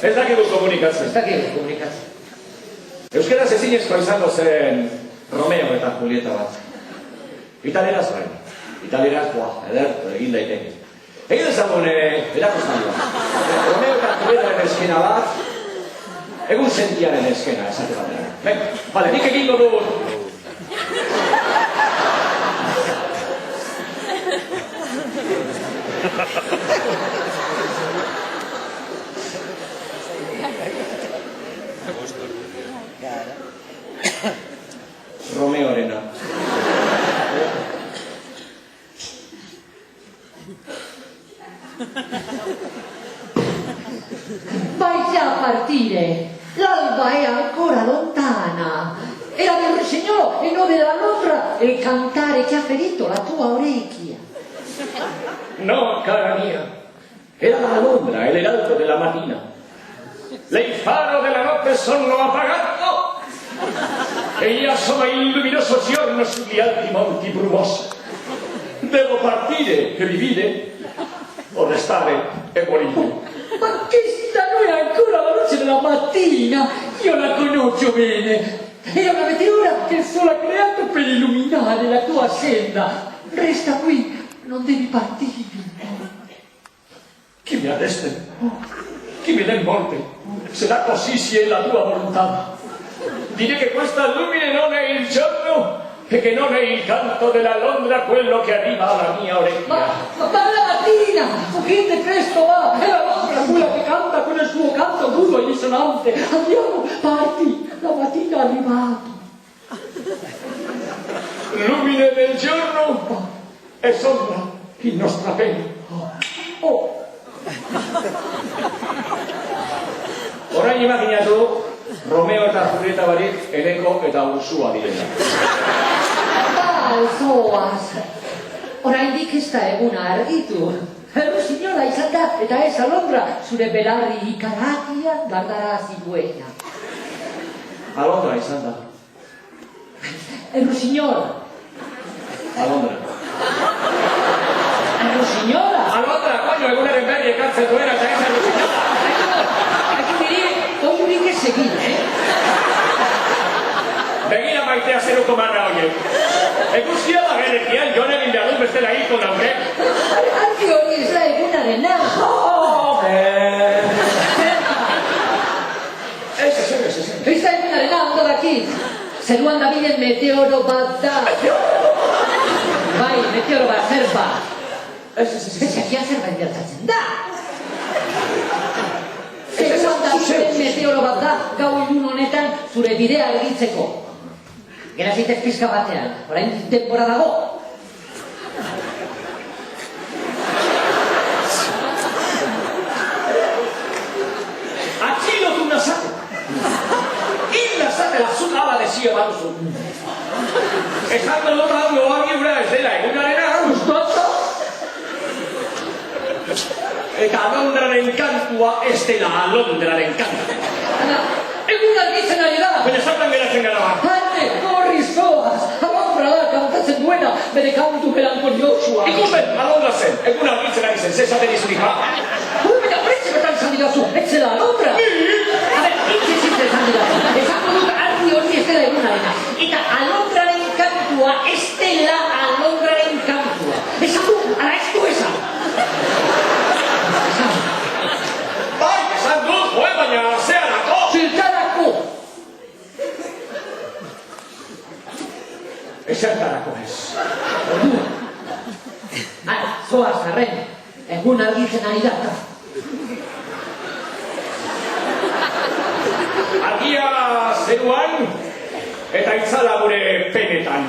Ez dakigu komunikatzen. Ez dakigu komunikatzen. Euskaraz ezinezkoa izango zen Romeo eta Julieta bat. Italieraz bai. Italieraz, edertu, egin daiteke. Egin dezagun erakusten dira. Romeo eta Julietaren eskena bat, egun sentiaren eskena, esate batera. Ben, vale, nik egingo dugu. Romeorena. Vai già a partire, l'alba è ancora lontana. Era del russignolo e non della Londra il cantare che ha ferito la tua orecchia. No, cara mia, era la Londra, el heraldo de la mattina. Il faro della notte sono apagato e io sono il luminoso giorno sugli alti monti brumosi. Devo partire e rivide o restare e morire. Ma questa non è ancora la luce della mattina, io la conosco bene. È una meteora che il sole ha creato per illuminare la tua senda. Resta qui, non devi partire. Chi mi adeste? Chi mi dà in morte? Sarà così se è la tua volontà. Dire che questa lumine non è il giorno e che non è il canto della Londra quello che arriva alla mia orecchia. Ma la mattina, che presto va, è la Londra quella che canta con il suo canto agudo e dissonante. Andiamo, parti, la mattina è arrivato. Lumine del giorno e sombra il nostro pena. Oh. Orain imaginatu Romeo eta Julieta barik Eneko eta Ursua direla. Zoaz, oraindik ez da eguna argitu. Rusiñola izan da eta ez Alondra zure belarri ikarakia dardarazi duena. Alondra izan da. Rusiñola. Alondra. Rusiñola? Alondra, koño, egunaren berri ekartzen duena eta ez Rusiñola. Oiurik ez egin, Begira maitea zeruko marra horiek. Eguzkia da gerekian, joan egin behar dut bestela hiko daude. Arki hori ez da egunarena. Ez da egunarena, ondo dakit. Zeruan dabilen meteoro bat da. Bai, meteoro bat, zer bat. Zekian zerbait gertatzen da. Zeruan dabilen meteoro bat da, gau ilun honetan zure bidea argitzeko. Gera zitez pizka batean, orain denbora dago. Atxilotu nazate. Hil nazate lazut hala desio baduzu. Esan dut hau argi ura ez dela egunarena. Justoto? Eta Alondraren kantua ez dela Alondraren kantua. Egun argitzen ari da! Baina zertan geratzen gara bat. Harte, gorri zoaz! Alondra da kantatzen duena, bere kantu melankoliotsua. Ikusten, Alondra zen, egun argitzen ari zen, zezaten izunik, ha? Baina pritzipetan izan didazu, ez zela Alondra! A ber, itxezitze izan didazu, ezako dut argi hori ez dela egunarena. Eta Alondraren kantua ez dela Alondraren kantua. Ezako, ara ez du esan! Bai, esan dut, baina zeharako! Zertarako! Ezertarako ez. Ara, zoaz, arren, egun argitzen ari da. Argia zeruan eta itzala gure penetan.